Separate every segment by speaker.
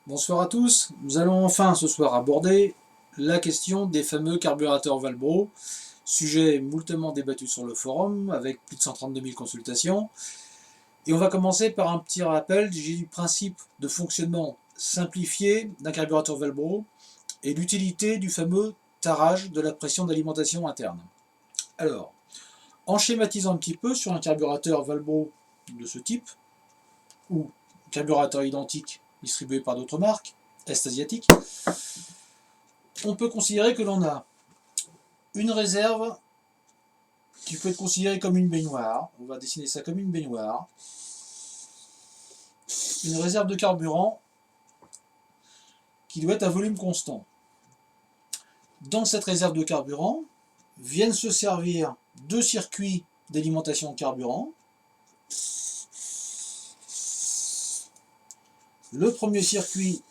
Speaker 1: Bonsoir à tous, nous allons enfin ce soir aborder la question des fameux carburateurs Valbro, sujet moultement débattu sur le forum avec plus de 132 000 consultations. Et on va commencer par un petit rappel du principe de fonctionnement simplifié d'un carburateur Valbro et l'utilité du fameux tarage de la pression d'alimentation interne. Alors, en schématisant un petit peu sur un carburateur Valbro de ce type, ou carburateur identique distribué par d'autres marques, est-asiatiques, on peut considérer que l'on a une réserve qui peut être considérée comme une baignoire. On va dessiner ça comme une baignoire. Une réserve de carburant qui doit être à volume constant. Dans cette réserve de carburant viennent se servir deux circuits d'alimentation de carburant. Le premier circuit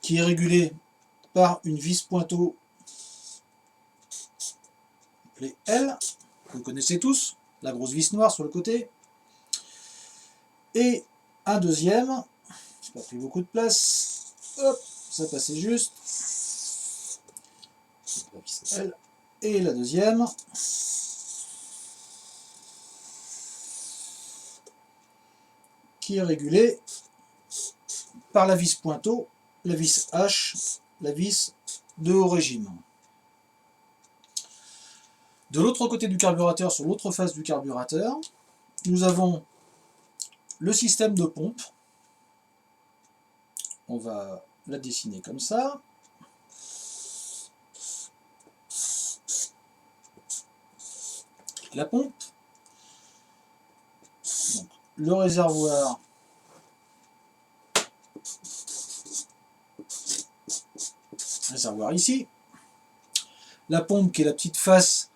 Speaker 1: qui est régulé par une vis pointeau appelée L, que vous connaissez tous, la grosse vis noire sur le côté, et un deuxième, j'ai pas pris beaucoup de place, hop, ça passait juste, la vis L, et la deuxième, qui est régulée par la vis pointeau, la vis H, la vis de haut régime. De l'autre côté du carburateur, sur l'autre face du carburateur, nous avons le système de pompe. On va la dessiner comme ça. La pompe. Donc, le réservoir. Réservoir ici. La pompe qui est la petite face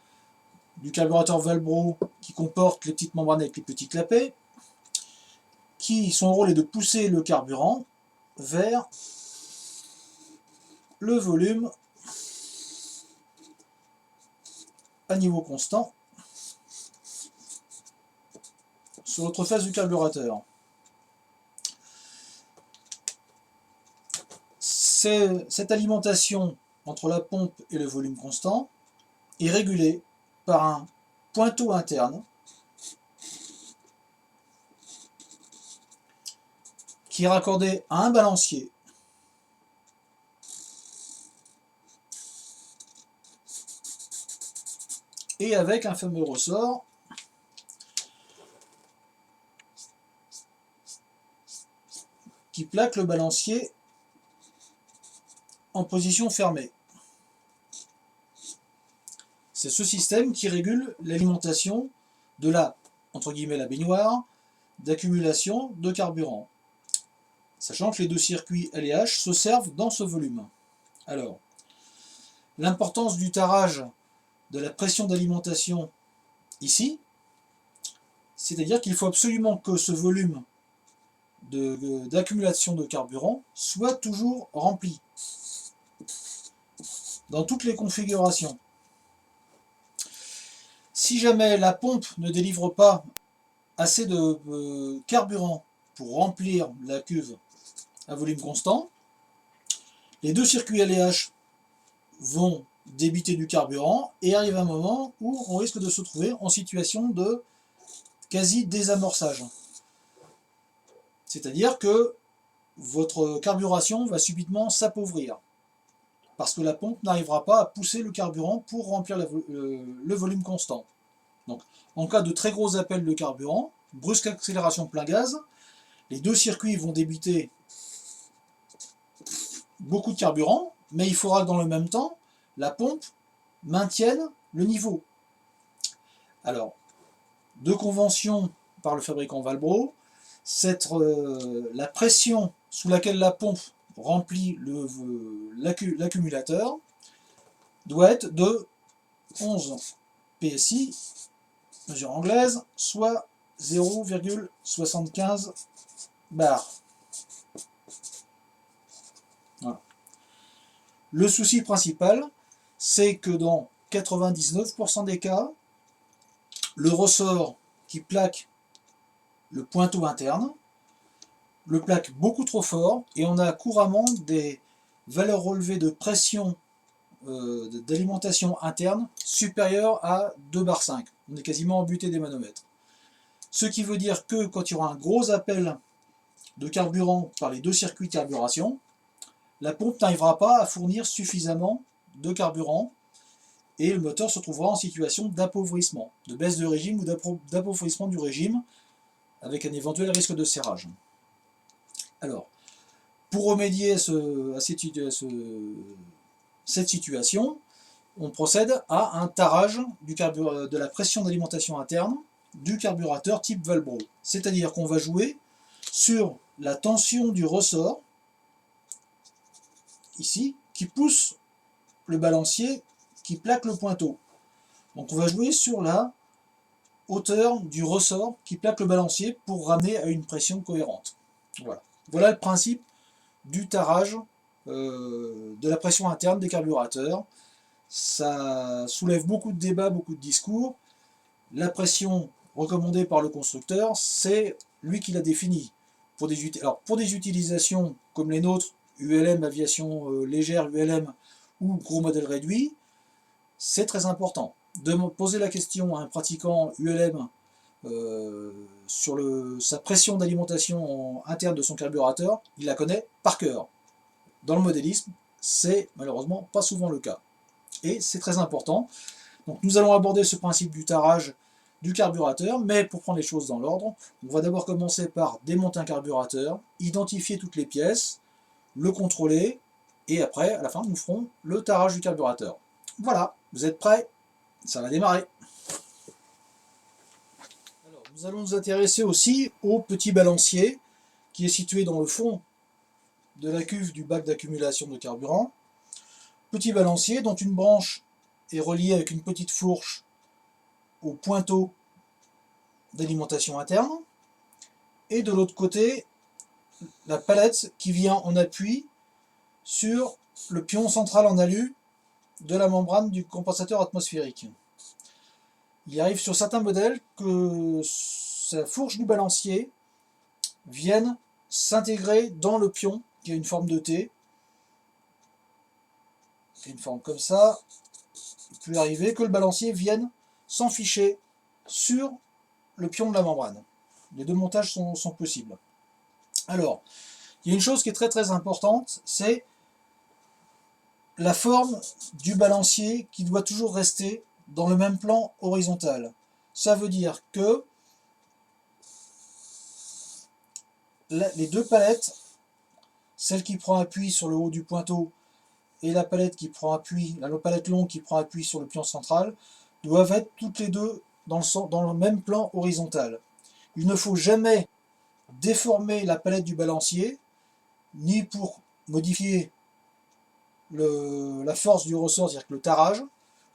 Speaker 1: du carburateur Valbro qui comporte les petites membranes avec les petits clapets, qui son rôle est de pousser le carburant vers le volume à niveau constant sur l'autre face du carburateur. Cette alimentation entre la pompe et le volume constant est régulée par un pointeau interne qui est raccordé à un balancier et avec un fameux ressort qui plaque le balancier en position fermée. C'est ce système qui régule l'alimentation de la, entre guillemets, la baignoire d'accumulation de carburant, sachant que les deux circuits L et H se servent dans ce volume. Alors, l'importance du tarage de la pression d'alimentation ici, c'est-à-dire qu'il faut absolument que ce volume d'accumulation de carburant soit toujours rempli dans toutes les configurations. Si jamais la pompe ne délivre pas assez de carburant pour remplir la cuve à volume constant, les deux circuits L et H vont débiter du carburant et arrive un moment où on risque de se trouver en situation de quasi désamorçage. C'est-à-dire que votre carburation va subitement s'appauvrir parce que la pompe n'arrivera pas à pousser le carburant pour remplir le volume constant. Donc, en cas de très gros appel de carburant, brusque accélération plein gaz, les deux circuits vont débiter beaucoup de carburant, mais il faudra que dans le même temps, la pompe maintienne le niveau. Alors, de convention par le fabricant Valbro, la pression sous laquelle la pompe remplit l'accumulateur doit être de 11 PSI, mesure anglaise, soit 0,75 bar. Voilà. Le souci principal, c'est que dans 99% des cas, le ressort qui plaque le pointeau interne le plaque beaucoup trop fort et on a couramment des valeurs relevées de pression d'alimentation interne supérieures à 2 bar 5. On est quasiment en butée des manomètres. Ce qui veut dire que quand il y aura un gros appel de carburant par les deux circuits de carburation, la pompe n'arrivera pas à fournir suffisamment de carburant et le moteur se trouvera en situation d'appauvrissement, de baisse de régime ou d'appauvrissement du régime avec un éventuel risque de serrage. Alors, pour remédier à cette situation, on procède à un tarage de la pression d'alimentation interne du carburateur type Valbro. C'est-à-dire qu'on va jouer sur la tension du ressort, ici, qui pousse le balancier qui plaque le pointeau. Donc on va jouer sur la hauteur du ressort qui plaque le balancier pour ramener à une pression cohérente. Voilà, voilà le principe du tarage de la pression interne des carburateurs. Ça soulève beaucoup de débats, beaucoup de discours. La pression recommandée par le constructeur, c'est lui qui l'a définie. Pour des utilisations comme les nôtres, ULM, aviation légère, ULM ou gros modèle réduit, c'est très important. De poser la question à un pratiquant ULM sur sa pression d'alimentation interne de son carburateur, il la connaît par cœur. Dans le modélisme, c'est malheureusement pas souvent le cas. Et c'est très important. Donc nous allons aborder ce principe du tarage du carburateur, mais pour prendre les choses dans l'ordre, on va d'abord commencer par démonter un carburateur, identifier toutes les pièces, le contrôler, et après, à la fin, nous ferons le tarage du carburateur. Voilà, vous êtes prêts? Ça va démarrer. Alors, nous allons nous intéresser aussi au petit balancier qui est situé dans le fond de la cuve du bac d'accumulation de carburant. Petit balancier dont une branche est reliée avec une petite fourche au pointeau d'alimentation interne. Et de l'autre côté, la palette qui vient en appui sur le pion central en alu de la membrane du compensateur atmosphérique. Il arrive sur certains modèles que la fourche du balancier vienne s'intégrer dans le pion, qui a une forme de T, qui a une forme comme ça. Il peut arriver que le balancier vienne s'enficher sur le pion de la membrane. Les deux montages sont possibles. Alors, il y a une chose qui est très très importante, c'est la forme du balancier qui doit toujours rester dans le même plan horizontal. Ça veut dire que les deux palettes, celle qui prend appui sur le haut du pointeau et la palette la palette longue qui prend appui sur le pion central, doivent être toutes les deux dans le même plan horizontal. Il ne faut jamais déformer la palette du balancier, ni pour modifier la force du ressort, c'est-à-dire que le tarage.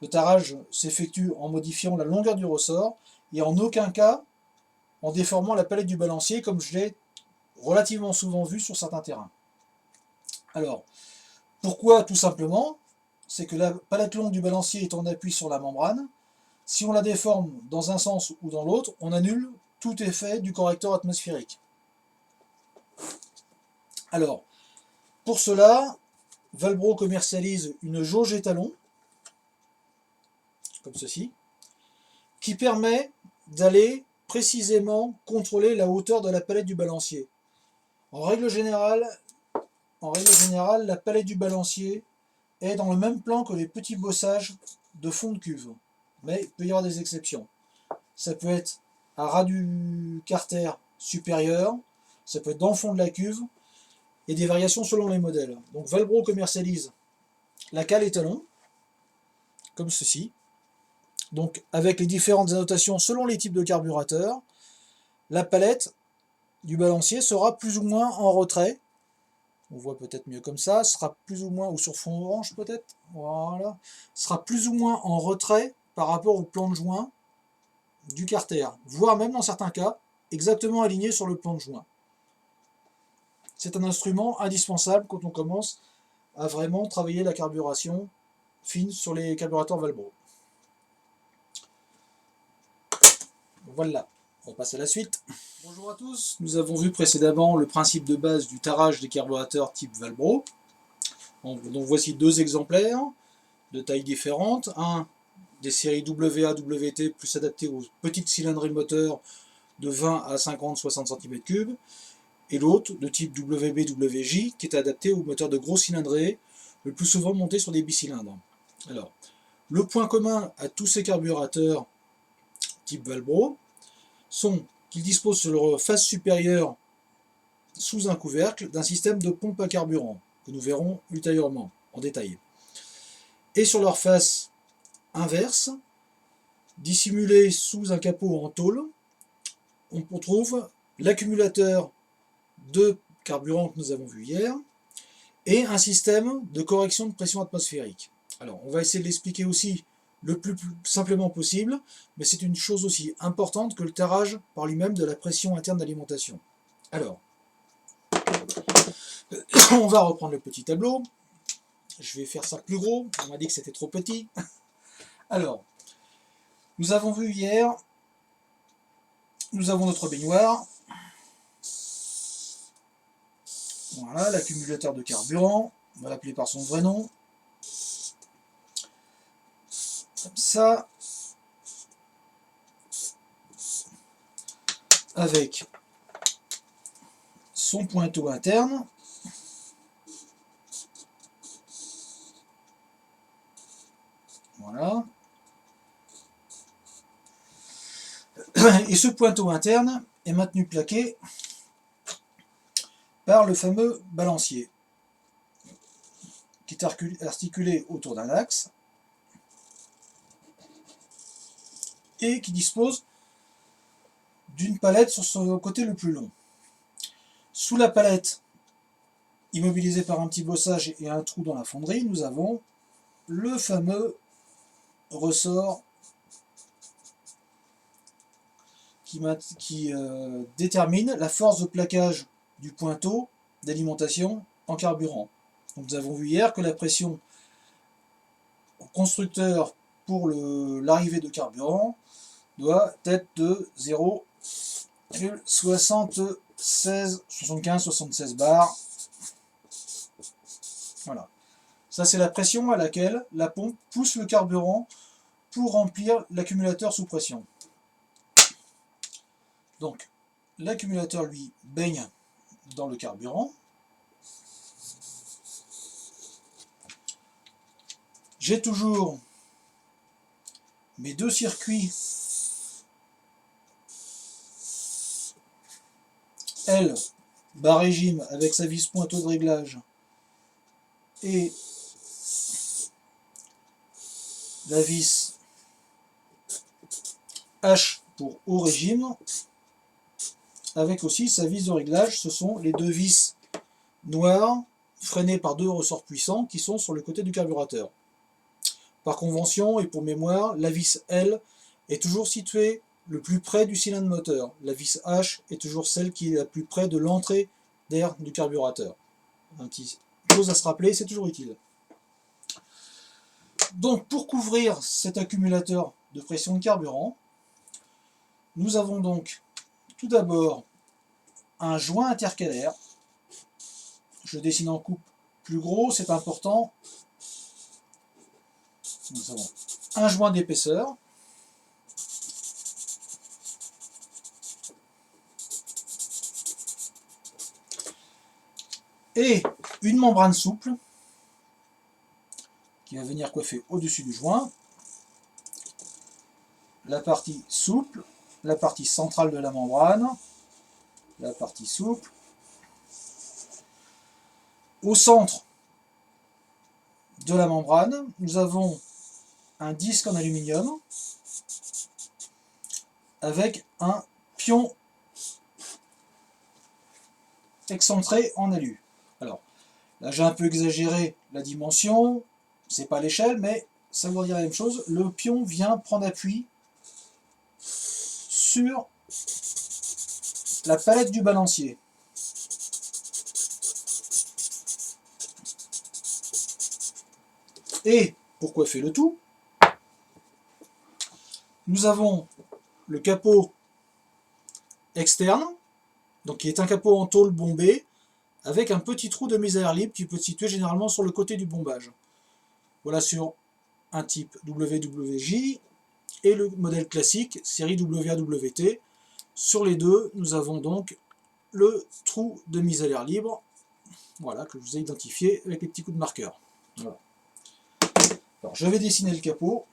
Speaker 1: Le tarage s'effectue en modifiant la longueur du ressort, et en aucun cas en déformant la palette du balancier, comme je l'ai relativement souvent vu sur certains terrains. Alors, pourquoi? Tout simplement, c'est que la palette longue du balancier est en appui sur la membrane. Si on la déforme dans un sens ou dans l'autre, on annule tout effet du correcteur atmosphérique. Alors, pour cela, Valbro commercialise une jauge étalon, comme ceci, qui permet d'aller précisément contrôler la hauteur de la palette du balancier. En règle générale, la palette du balancier est dans le même plan que les petits bossages de fond de cuve. Mais il peut y avoir des exceptions. Ça peut être à ras du carter supérieur, ça peut être dans le fond de la cuve, et des variations selon les modèles. Donc Valbro commercialise la cale étalon, comme ceci, donc avec les différentes annotations selon les types de carburateurs. La palette du balancier sera plus ou moins en retrait. On voit peut-être mieux comme ça, sera plus ou moins, ou sur fond orange peut-être, voilà, sera plus ou moins en retrait par rapport au plan de joint du carter, voire même dans certains cas, exactement aligné sur le plan de joint. C'est un instrument indispensable quand on commence à vraiment travailler la carburation fine sur les carburateurs Valbro. Voilà. On passe à la suite. Bonjour à tous, nous avons vu précédemment le principe de base du tarage des carburateurs type Valbro. Donc voici deux exemplaires de tailles différentes. Un des séries WA, WT, plus adapté aux petites cylindrées moteur de 20 à 50-60 cm3, et l'autre de type WB, WJ, qui est adapté aux moteurs de gros cylindrées, le plus souvent montés sur des bicylindres. Alors, le point commun à tous ces carburateurs type Valbro sont qu'ils disposent sur leur face supérieure, sous un couvercle, d'un système de pompe à carburant, que nous verrons ultérieurement, en détail. Et sur leur face inverse, dissimulé sous un capot en tôle, on trouve l'accumulateur de carburant que nous avons vu hier, et un système de correction de pression atmosphérique. Alors, on va essayer de l'expliquer aussi le plus simplement possible, mais c'est une chose aussi importante que le tarage par lui-même de la pression interne d'alimentation. Alors, on va reprendre le petit tableau. Je vais faire ça plus gros, on m'a dit que c'était trop petit. Alors, nous avons vu hier, nous avons notre baignoire. Voilà, l'accumulateur de carburant, on va l'appeler par son vrai nom. Comme ça. Avec son pointeau interne. Voilà. Et ce pointeau interne est maintenu plaqué par le fameux balancier, qui est articulé autour d'un axe et qui dispose d'une palette sur son côté le plus long. Sous la palette, immobilisée par un petit bossage et un trou dans la fonderie, nous avons le fameux ressort qui détermine la force de plaquage du pointeau d'alimentation en carburant. Donc nous avons vu hier que la pression au constructeur pour l'arrivée de carburant doit être de 0,75-76 bar. Voilà. Ça, c'est la pression à laquelle la pompe pousse le carburant pour remplir l'accumulateur sous pression. Donc, l'accumulateur, lui, baigne dans le carburant. J'ai toujours mes deux circuits L, bas régime avec sa vis pointeau de réglage, et la vis H pour haut régime, avec aussi sa vis de réglage. Ce sont les deux vis noires freinées par deux ressorts puissants qui sont sur le côté du carburateur. Par convention et pour mémoire, la vis L est toujours située le plus près du cylindre moteur. La vis H est toujours celle qui est la plus près de l'entrée d'air du carburateur. Un petit chose à se rappeler, c'est toujours utile. Donc pour couvrir cet accumulateur de pression de carburant, nous avons donc tout d'abord un joint intercalaire. Je dessine en coupe plus gros, c'est important. Nous avons un joint d'épaisseur. Et une membrane souple qui va venir coiffer au-dessus du joint. La partie souple, la partie centrale de la membrane, la partie souple. Au centre de la membrane, nous avons un disque en aluminium avec un pion excentré en alu. Alors, là j'ai un peu exagéré la dimension, c'est pas l'échelle, mais ça veut dire la même chose. Le pion vient prendre appui sur la palette du balancier. Et pour coiffer le tout, nous avons le capot externe, donc qui est un capot en tôle bombé, avec un petit trou de mise à l'air libre qui peut se situer généralement sur le côté du bombage. Voilà sur un type WWJ et le modèle classique, série WAWT. Sur les deux, nous avons donc le trou de mise à l'air libre, voilà, que je vous ai identifié avec les petits coups de marqueur. Voilà. Alors, je vais dessiner le capot.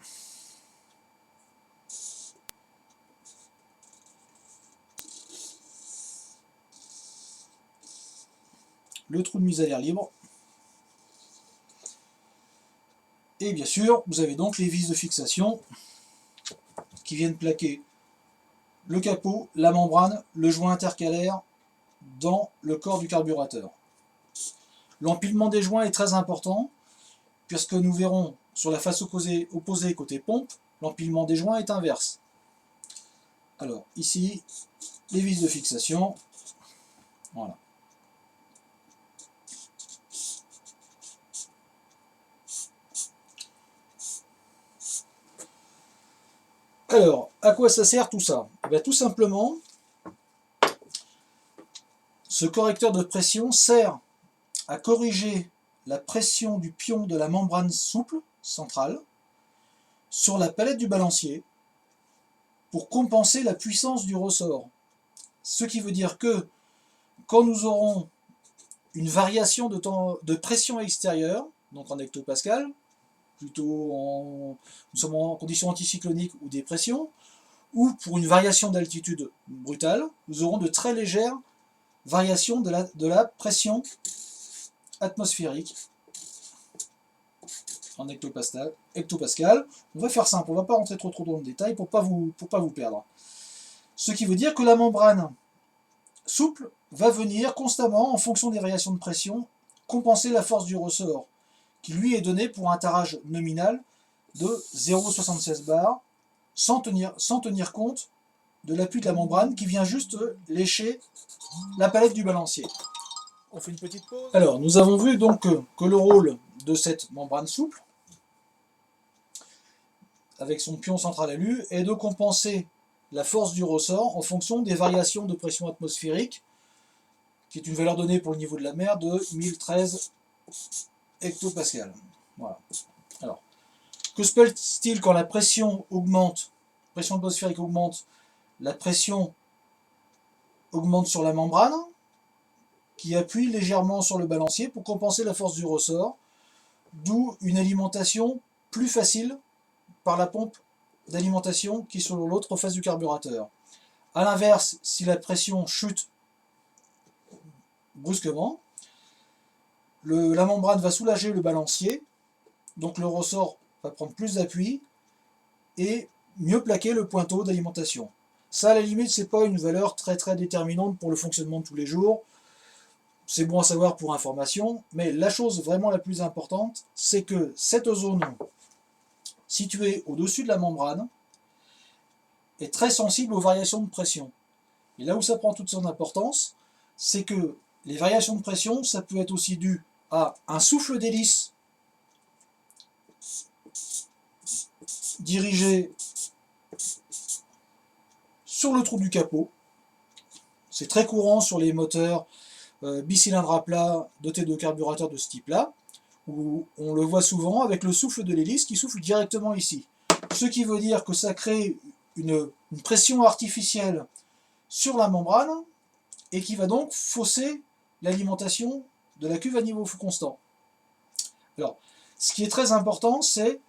Speaker 1: Le trou de mise à l'air libre. Et bien sûr, vous avez donc les vis de fixation qui viennent plaquer le capot, la membrane, le joint intercalaire dans le corps du carburateur. L'empilement des joints est très important, puisque nous verrons sur la face opposée côté pompe, l'empilement des joints est inverse. Alors ici, les vis de fixation, voilà. Alors, à quoi ça sert tout ça? Eh bien, tout simplement, ce correcteur de pression sert à corriger la pression du pion de la membrane souple centrale sur la palette du balancier pour compenser la puissance du ressort. Ce qui veut dire que quand nous aurons une variation de pression extérieure, donc en hectopascal, plutôt nous sommes en conditions anticycloniques ou dépression, ou pour une variation d'altitude brutale, nous aurons de très légères variations de la pression atmosphérique en hectopascal. On va faire simple, on ne va pas rentrer trop dans le détail pour pas vous perdre. Ce qui veut dire que la membrane souple va venir constamment, en fonction des variations de pression, compenser la force du ressort, qui lui est donné pour un tarage nominal de 0,76 bar, sans tenir compte de l'appui de la membrane qui vient juste lécher la palette du balancier. On fait une petite pause. Alors, nous avons vu donc que le rôle de cette membrane souple, avec son pion central alu, est de compenser la force du ressort en fonction des variations de pression atmosphérique, qui est une valeur donnée pour le niveau de la mer de 1013 hectopascal. Voilà. Alors, que se passe-t-il quand la pression augmente, pression atmosphérique augmente, la pression augmente sur la membrane, qui appuie légèrement sur le balancier pour compenser la force du ressort, d'où une alimentation plus facile par la pompe d'alimentation qui est sur l'autre face du carburateur. A l'inverse, si la pression chute brusquement, la membrane va soulager le balancier, donc le ressort va prendre plus d'appui et mieux plaquer le pointeau d'alimentation. Ça, à la limite, c'est pas une valeur très déterminante pour le fonctionnement de tous les jours. C'est bon à savoir pour information, mais la chose vraiment la plus importante, c'est que cette zone située au-dessus de la membrane est très sensible aux variations de pression. Et là où ça prend toute son importance, c'est que les variations de pression, ça peut être aussi dû à un souffle d'hélice dirigé sur le trou du capot. C'est très courant sur les moteurs bicylindres à plat dotés de carburateurs de ce type-là, où on le voit souvent avec le souffle de l'hélice qui souffle directement ici. Ce qui veut dire que ça crée une pression artificielle sur la membrane et qui va donc fausser l'alimentation de la cuve à niveau constant. Alors, ce qui est très important, c'est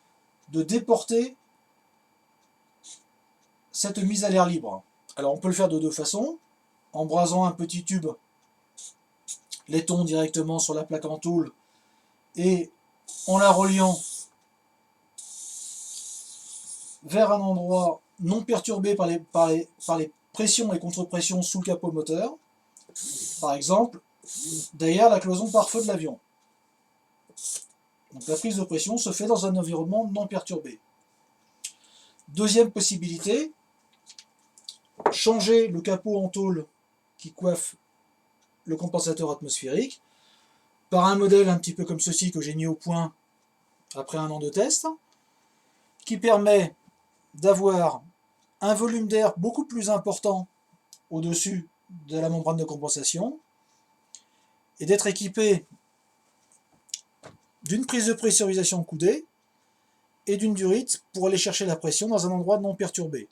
Speaker 1: de déporter cette mise à l'air libre. Alors, on peut le faire de deux façons, en brasant un petit tube laiton directement sur la plaque en tôle et en la reliant vers un endroit non perturbé par les pressions et contre-pressions sous le capot moteur, par exemple derrière la cloison pare-feu de l'avion. Donc la prise de pression se fait dans un environnement non perturbé. Deuxième possibilité, changer le capot en tôle qui coiffe le compensateur atmosphérique par un modèle un petit peu comme ceci que j'ai mis au point après un an de test, qui permet d'avoir un volume d'air beaucoup plus important au-dessus de la membrane de compensation et d'être équipé d'une prise de pressurisation coudée et d'une durite pour aller chercher la pression dans un endroit non perturbé.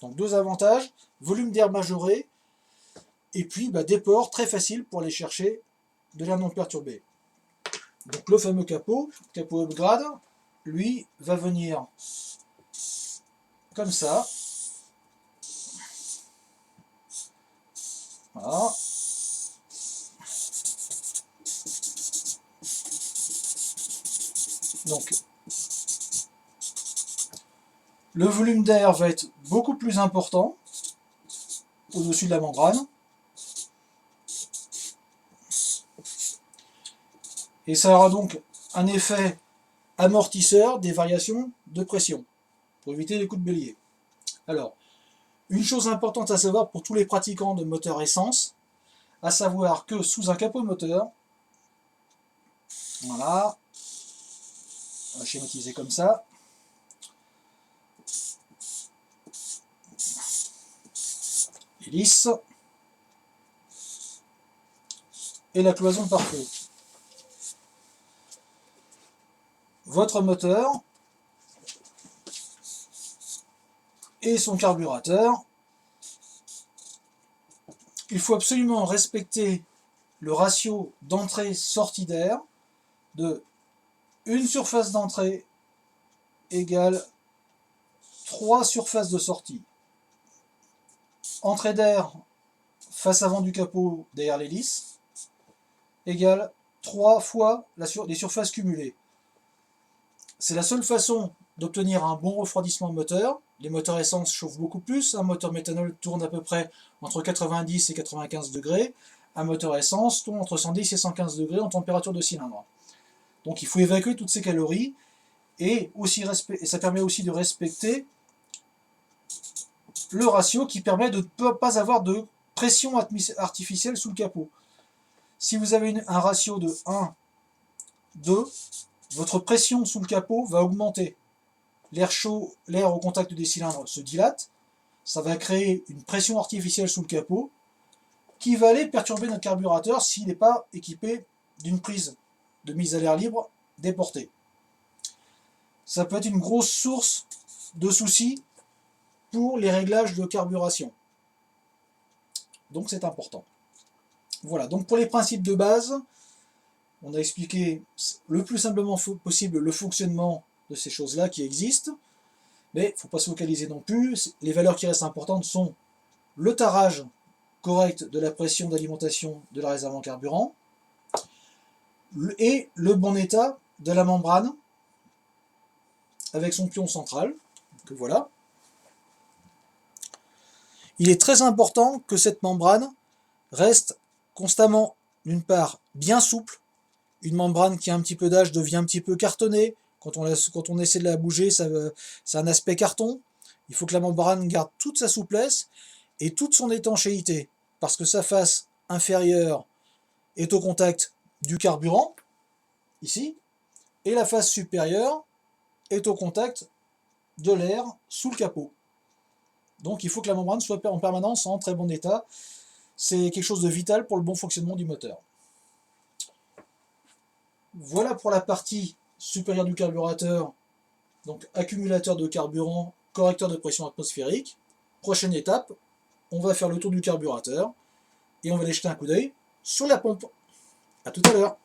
Speaker 1: Donc deux avantages, volume d'air majoré et puis des ports très faciles pour aller chercher de l'air non perturbé. Donc le fameux capot upgrade, lui va venir comme ça. Voilà. Donc le volume d'air va être beaucoup plus important au-dessus de la membrane. Et ça aura donc un effet amortisseur des variations de pression, pour éviter les coups de bélier. Alors, une chose importante à savoir pour tous les pratiquants de moteurs essence, à savoir que sous un capot moteur, voilà, on va schématiser comme ça, l'hélice et la cloison pare-feu. Votre moteur et son carburateur, il faut absolument respecter le ratio d'entrée-sortie d'air de une surface d'entrée égale 3 surfaces de sortie. Entrée d'air face avant du capot derrière l'hélice égale 3 fois les surfaces cumulées. C'est la seule façon d'obtenir un bon refroidissement moteur. Les moteurs essence chauffent beaucoup plus. Un moteur méthanol tourne à peu près entre 90 et 95 degrés. Un moteur essence tourne entre 110 et 115 degrés en température de cylindre. Donc il faut évacuer toutes ces calories et ça permet aussi de respecter le ratio qui permet de ne pas avoir de pression artificielle sous le capot. Si vous avez un ratio de 1, 2, votre pression sous le capot va augmenter. L'air chaud, l'air au contact des cylindres se dilate, ça va créer une pression artificielle sous le capot qui va aller perturber notre carburateur s'il n'est pas équipé d'une prise de mise à l'air libre déportée. Ça peut être une grosse source de soucis pour les réglages de carburation. Donc c'est important. Voilà, donc pour les principes de base, on a expliqué le plus simplement possible le fonctionnement de ces choses-là qui existent, mais il ne faut pas se focaliser non plus. Les valeurs qui restent importantes sont le tarage correct de la pression d'alimentation de la réserve en carburant et le bon état de la membrane avec son pion central. Donc voilà. Il est très important que cette membrane reste constamment, d'une part, bien souple. Une membrane qui a un petit peu d'âge devient un petit peu cartonnée. Quand on essaie de la bouger, c'est un aspect carton. Il faut que la membrane garde toute sa souplesse et toute son étanchéité, parce que sa face inférieure est au contact du carburant, ici, et la face supérieure est au contact de l'air sous le capot. Donc il faut que la membrane soit en permanence en très bon état. C'est quelque chose de vital pour le bon fonctionnement du moteur. Voilà pour la partie supérieure du carburateur, donc accumulateur de carburant, correcteur de pression atmosphérique. Prochaine étape, on va faire le tour du carburateur et on va aller jeter un coup d'œil sur la pompe. A tout à l'heure.